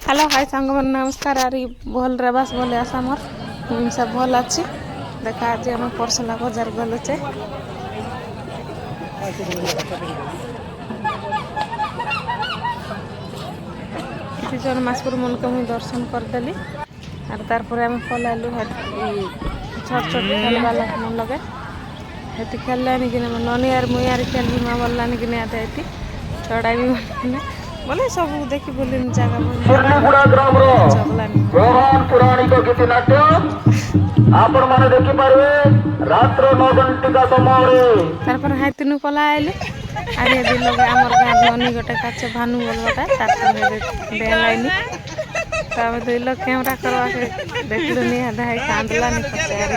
hello hi सांग मन नमस्कार आरी भल रेबास बोले आशा मोर सब भल अच्छी देखा आज आम परसला बाजार गलुचे इति जन मासपुर मन को मुई दर्शन करदेली और तारपर आम पलालु छोट छोट खेलवाला मन लगे हेती खेललानी कि ननी यार मुई यार खेलबी माँ बोलानी कि आते चढ़ाई भी बोले सब देखी बोली जगह सुर्लीगुड़ा ग्राम पौराणिक गीति नाट्य आपण माने देखि पारबे रात्र 9 घंटा समय तारपर हाइतिनु पला आइले आरे दिन लगे हमर गां ननी गोटे काचे भानु बोलबटा तारपर देलाइनी तब दिल कैमरा करवा के देखलु नि आधा है कांदला नि पचारी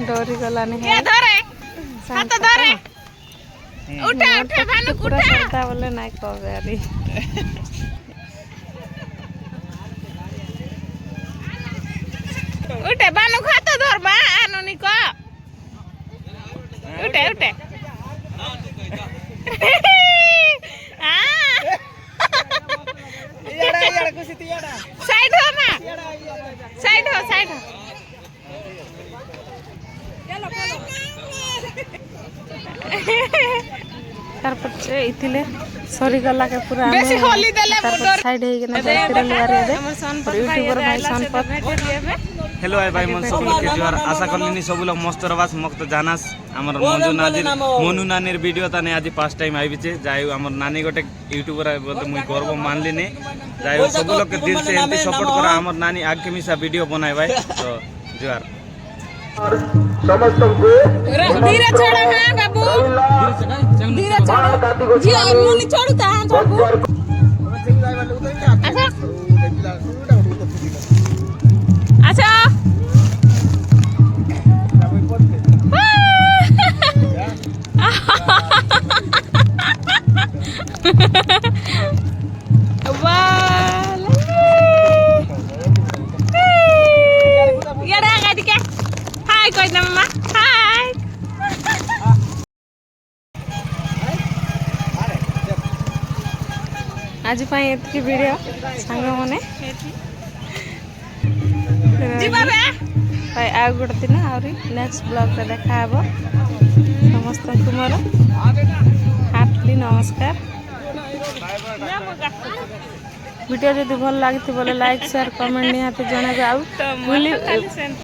डोरी गला नि के धरे हाथ धरे उठा उठा भानु उठा सरता बोले नाइ कहबे आरी उठे भानु हाथ धर बा आनुनी को उठे उठे साइड हो ना साइड हो तारपर से इथिले सरी गला के पूरा बेसी होली देले साइड हे के ना जातिर लगारे दे यूट्यूबर भाई संपत हेलो भाई मन सब लोग के जोर आशा करलिनी सब लोग मस्त रहबास मस्त जानास हमर मनु नानीर वीडियो ताने आज फर्स्ट टाइम आइबी छे जाय हमर नानी गोटे यूट्यूबर बोलते मुई गर्व मानलिनी जाय सब लोग के दिल से एंती सपोर्ट करा हमर नानी आगे मिसा वीडियो बनाय भाई तो जोर समस्त को धीरे चढ़ा हां बाबू धीरे चढ़ा जी मुनी चढ़ता हां बाबू अच्छा हाय कोई ना मम्मा हाय आज पाई एतकी वीडियो सांग मने भाई आ गोटे दिन आहरी नेक्स्ट ब्लॉग रे देखा हेबो समस्त मोर हार्टली नमस्कार वीडियो जदि भल लागिथि बोले लाइक शेयर कमेंट निहाती जणाबे आउ